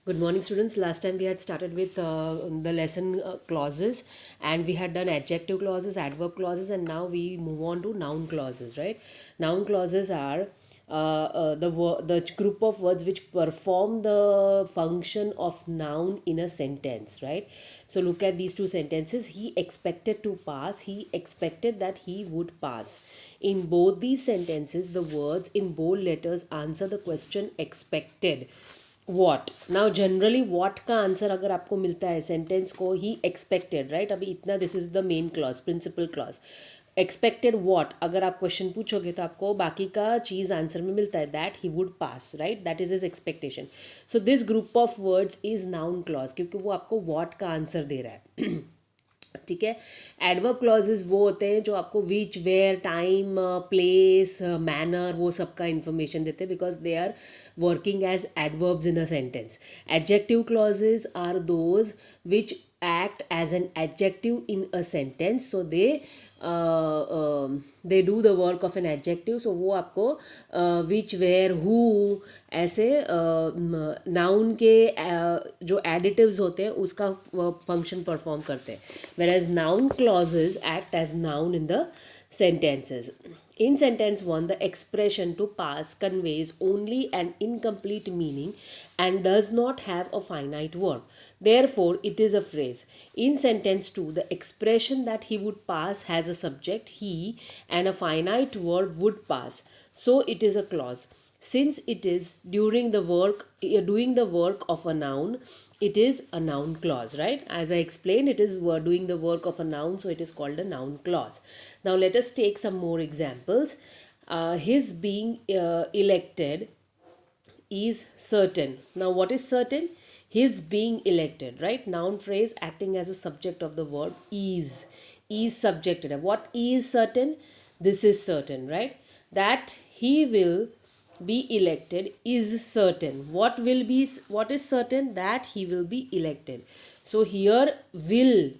Good morning, students. Last time we had started with the lesson clauses, and we had done adjective clauses, adverb clauses, and now we move on to noun clauses, right? Noun clauses are the group of words which perform the function of noun in a sentence, right? So look at these two sentences. He expected to pass. He expected that he would pass. In both these sentences, the words in bold letters answer the question expected. What now generally what का answer अगर आपको मिलता है sentence को ही expected right अभी इतना this is the main clause principal clause expected what अगर आप क्वेश्चन पूछोगे तो आपको बाकी का चीज़ आंसर में मिलता है that he would pass right that is his expectation so this group of words is noun clause क्योंकि वो आपको वॉट का आंसर दे रहा है ठीक है एडवर्ब क्लॉजेज वो होते हैं जो आपको which where time place manner वो सब का इंफॉर्मेशन देते हैं because they are working as adverbs in a sentence adjective clauses are those which act as an adjective in a sentence so they do the work of an adjective so वो आपको which where who ऐसे noun के जो additives होते हैं उसका function perform करते हैं whereas noun clauses act as noun in the sentences. In sentence 1, the expression to pass conveys only an incomplete meaning and does not have a finite verb. Therefore, it is a phrase. In sentence 2, the expression that he would pass has a subject, he, and a finite verb would pass. So, it is a clause. Since it is doing the work of a noun, it is a noun clause, right? As I explained, it is doing the work of a noun, so it is called a noun clause. Now let us take some more examples. His being elected is certain. Now what is certain? His being elected, right? Noun phrase acting as a subject of the verb is subjected. What is certain? This is certain, right? That he will be elected is certain. What is certain? That he will be elected. So here will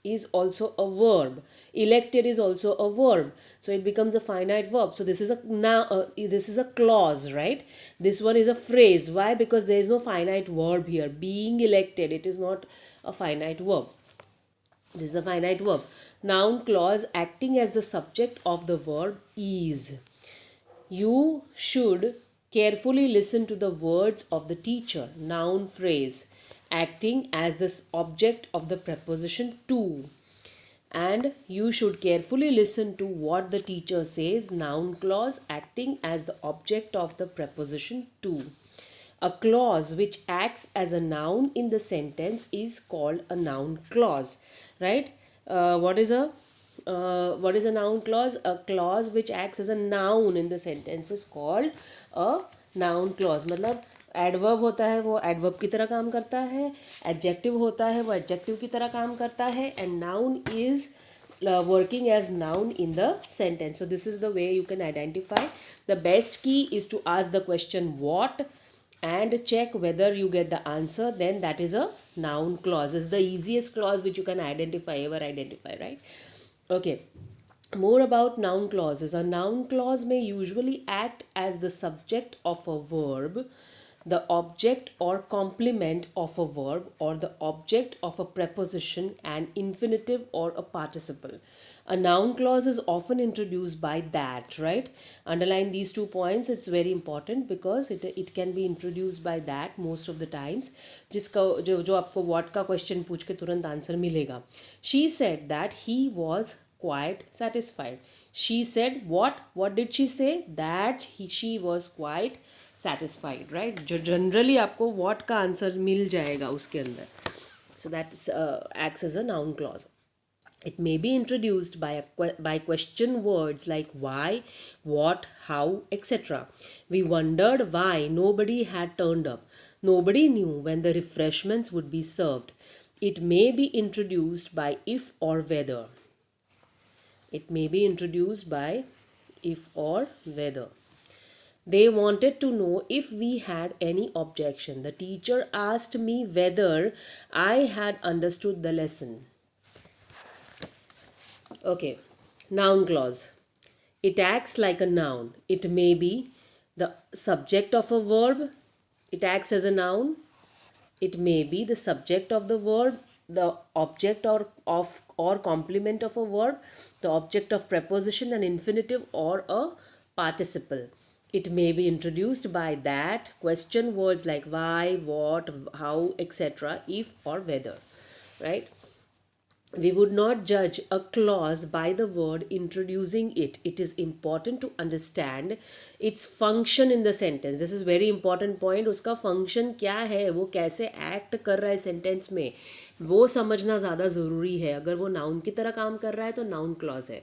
is also a verb, elected is also a verb, so it becomes a finite verb. So this is a now this is a clause, right? This one is a phrase. Why? Because there is no finite verb here. Being elected, it is not a finite verb. This is a finite verb. Noun clause acting as the subject of the verb is. You should carefully listen to the words of the teacher. Noun phrase acting as the object of the preposition to. And you should carefully listen to what the teacher says. Noun clause acting as the object of the preposition to. A clause which acts as a noun in the sentence is called a noun clause, right? What is a noun clause? A clause which acts as a noun in the sentence is called a noun clause. मतलब adverb होता है वो adverb की तरह काम करता है, adjective होता है वो एडजेक्टिव की तरह काम करता है, and noun is working as noun in the sentence. So this is the way you can identify. The best key is to ask the question what and check whether you get the answer, then that is a noun clause. It's the easiest clause which you can ever identify, right? Okay, more about noun clauses. A noun clause may usually act as the subject of a verb, the object or complement of a verb, or the object of a preposition, an infinitive or a participle. A noun clause is often introduced by that, right? Underline these 2 points. It's very important because it can be introduced by that most of the times. जिसका जो आपको what का question पूछ के तुरंत answer मिलेगा. She said that he was quite satisfied. She said what? What did she say? That she was quite satisfied, right? जो generally आपको what का आंसर मिल जाएगा उसके अंदर. So that acts as a noun clause. It may be introduced by question words like why, what, how, etc. We wondered why nobody had turned up. Nobody knew when the refreshments would be served. It may be introduced by if or whether. It may be introduced by if or whether. They wanted to know if we had any objection. The teacher asked me whether I had understood the lesson. Okay, noun clause. It acts like a noun. It may be the subject of a verb. It acts as a noun. It may be the subject of the word, the object or complement of a verb, the object of preposition, an infinitive, or a participle. It may be introduced by that, question words like why, what, how, etc., if or whether, right? We would not judge a clause by the word introducing it. It is important to understand its function in the sentence. This is very important point. उसका function क्या है, वो कैसे act कर रहा है sentence में, वो समझना ज़्यादा ज़रूरी है. अगर वो noun की तरह काम कर रहा है तो noun clause है,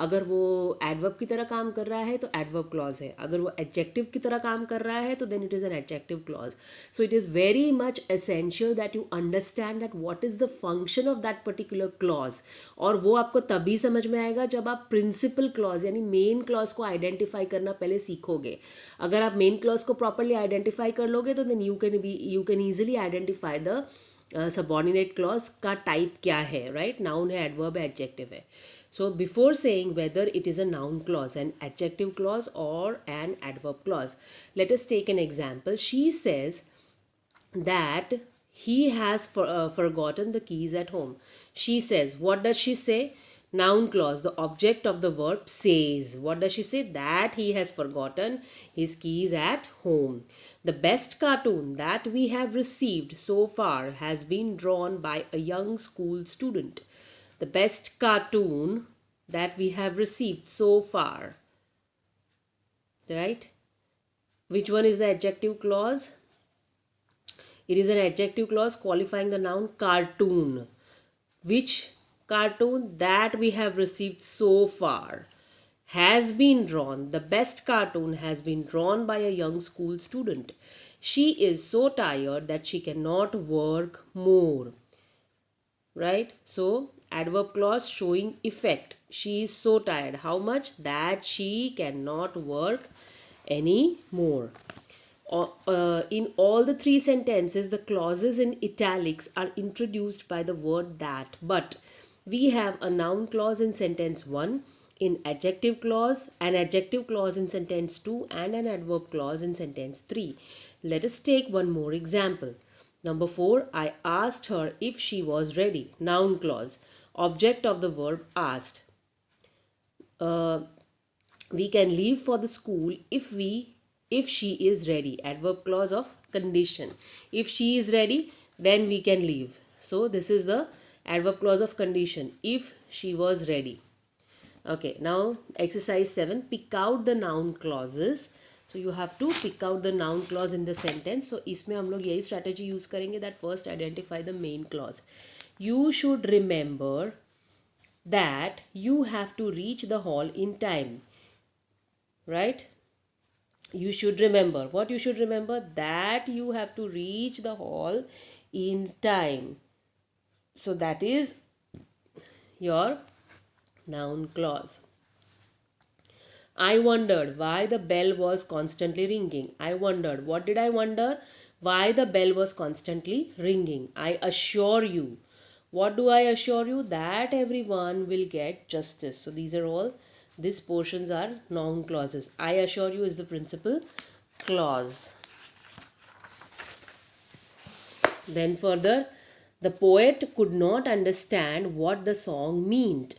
अगर वो adverb की तरह काम कर रहा है तो adverb clause है, अगर वो adjective की तरह काम कर रहा है तो then it is an adjective clause. So it is very much essential that you understand that what is the function of that particular clause. और वो आपको तभी समझ में आएगा जब आप principal clause यानी main clause को identify करना पहले सीखोगे. अगर आप main clause को properly identify कर लोगे तो then you can easily identify the subordinate clause का टाइप क्या है, राइट? नाउन है, एडवर्ब है, एडजेक्टिव है. So before saying whether it is a noun clause, an adjective clause और an adverb clause, let us take an example. She says that he has forgotten the keys at home. She says, what does she say? Noun clause, the object of the verb says. What does she say? That he has forgotten his keys at home. The best cartoon that we have received so far has been drawn by a young school student. The best cartoon that we have received so far, right? Which one is the adjective clause? It is an adjective clause qualifying the noun cartoon. Which cartoon? That we have received so far. Has been drawn. The best cartoon has been drawn by a young school student. She is so tired that she cannot work more. Right? So, adverb clause showing effect. She is so tired. How much? That she cannot work any more. In all the three sentences, the clauses in italics are introduced by the word that. But we have a noun clause in sentence 1, an adjective clause in sentence 2, and an adverb clause in sentence 3. Let us take one more example. Number 4, I asked her if she was ready. Noun clause, object of the verb asked. We can leave for the school if she is ready. Adverb clause of condition. If she is ready, then we can leave. So this is the adverb clause of condition. If she was ready. Okay, now exercise 7. Pick out the noun clauses. So you have to pick out the noun clause in the sentence. So इसमें हम लोग यही strategy use करेंगे, that first identify the main clause. You should remember that you have to reach the hall in time. Right? You should remember. What you should remember? That you have to reach the hall in time. So that is your noun clause. I wondered why the bell was constantly ringing. I wondered. What did I wonder? Why the bell was constantly ringing. I assure you. What do I assure you? That everyone will get justice. So these are all, these portions are noun clauses. I assure you is the principal clause. Then further, the poet could not understand what the song meant.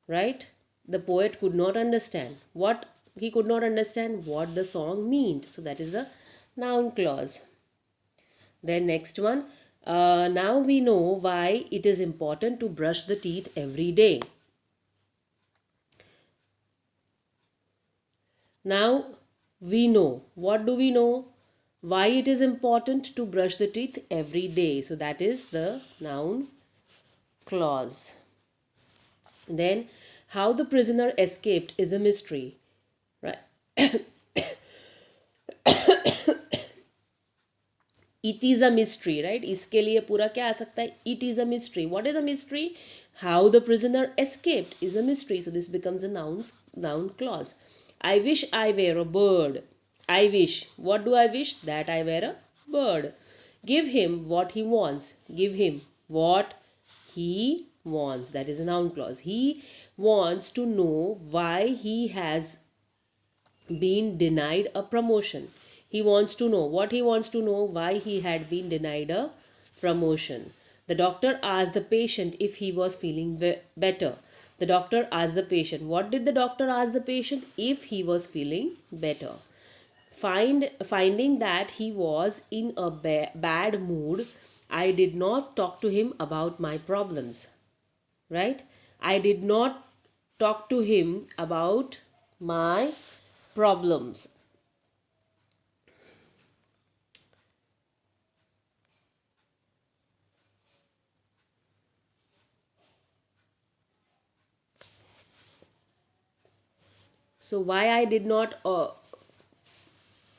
Right? The poet could not understand what, he could not understand what the song meant. So that is the noun clause. Then next one, now we know why it is important to brush the teeth every day. Now we know. What do we know? Why it is important to brush the teeth every day. So that is the noun clause. Then how the prisoner escaped is a mystery. Right? It is a mystery, right? इसके लिए पूरा क्या आ सकता है? It is a mystery. What is a mystery? How the prisoner escaped is a mystery. So this becomes a noun clause. I wish I were a bird. I wish. What do I wish? That I were a bird. Give him what he wants. Give him what he wants. That is a noun clause. He wants to know why he has been denied a promotion. He wants to know. What he wants to know? Why he had been denied a promotion. The doctor asked the patient if he was feeling better. The doctor asked the patient. What did the doctor ask the patient? If he was feeling better. Finding that he was in a bad mood, I did not talk to him about my problems. Right? I did not talk to him about my problems. So why I did not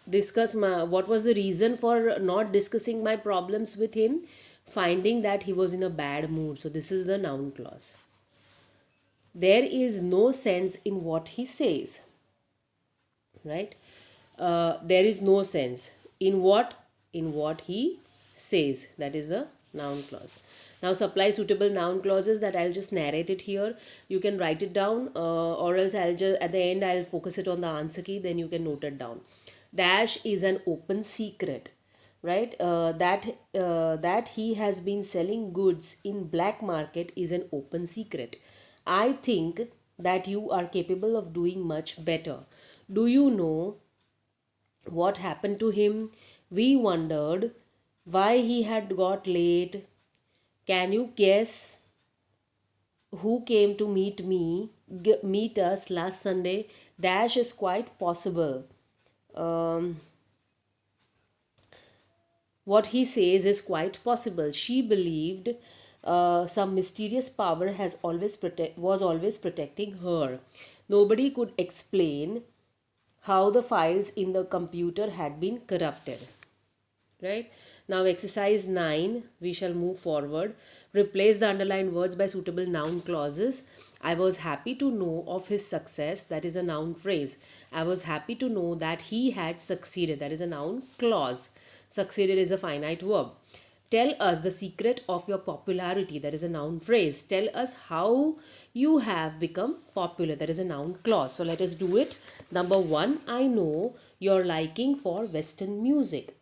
discuss my, what was the reason for not discussing my problems with him? Finding that he was in a bad mood. So this is the noun clause. There is no sense in what he says. Right? There is no sense in what he says. That is the noun clause. Now supply suitable noun clauses. That I'll just narrate it here. You can write it down, or else I'll just at the end I'll focus it on the answer key, then you can note it down. Dash is an open secret, right? That he has been selling goods in black market is an open secret. I think that you are capable of doing much better. Do you know what happened to him? We wondered why he had got late. Can you guess who came to meet us last Sunday? Dash is quite possible. Um, what he says is quite possible. She believed some mysterious power was always protecting her. Nobody could explain how the files in the computer had been corrupted. Right? Now exercise 9, we shall move forward. Replace the underlined words by suitable noun clauses. I was happy to know of his success. That is a noun phrase. I was happy to know that he had succeeded. That is a noun clause. Succeeded is a finite verb. Tell us the secret of your popularity. That is a noun phrase. Tell us how you have become popular. That is a noun clause. So let us do it. Number 1, I know your liking for Western music.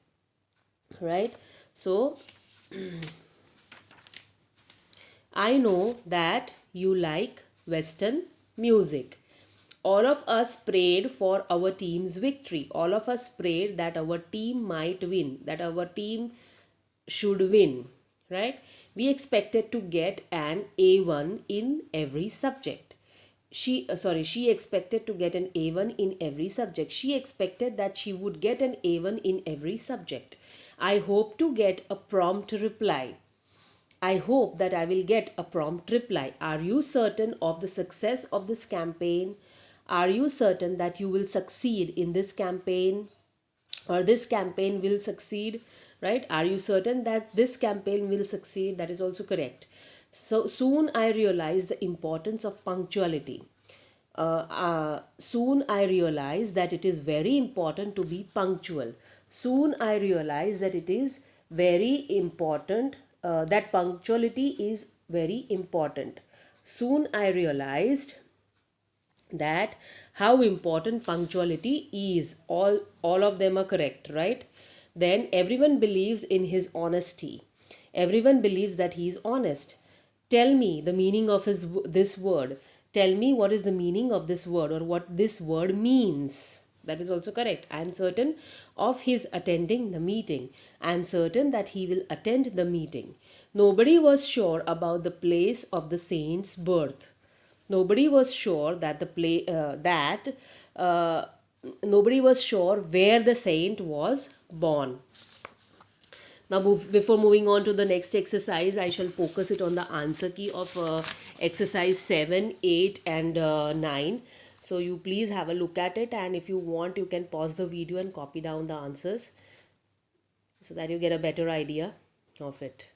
Right? So I know that you like Western music. All of us prayed for our team's victory. All of us prayed that our team might win, that our team should win. Right? We expected to get an A1 in every subject. She expected to get an A1 in every subject. She expected that she would get an A1 in every subject. I hope to get a prompt reply. I hope that I will get a prompt reply. Are you certain of the success of this campaign? Are you certain that you will succeed in this campaign, or this campaign will succeed? Right? Are you certain that this campaign will succeed? That is also correct. So soon I realized the importance of punctuality. Soon I realized that it is very important to be punctual. Soon I realized that it is very important, that punctuality is very important. Soon I realized that how important punctuality is. All of them are correct, right? Then everyone believes in his honesty. Everyone believes that he is honest. Tell me the meaning of this word. Tell me what is the meaning of this word, or what this word means. That is also correct. I am certain of his attending the meeting. I am certain that he will attend the meeting. Nobody was sure about the place of the saint's birth. Nobody was sure that nobody was sure where the saint was born. Now, before moving on to the next exercise, I shall focus it on the answer key of exercise 7, 8 and 9. So you please have a look at it, and if you want, you can pause the video and copy down the answers so that you get a better idea of it.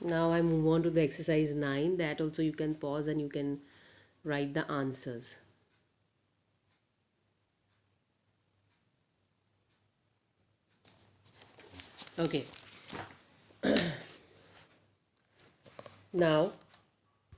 Now I move on to the exercise 9. That also you can pause and you can write the answers. Okay. Now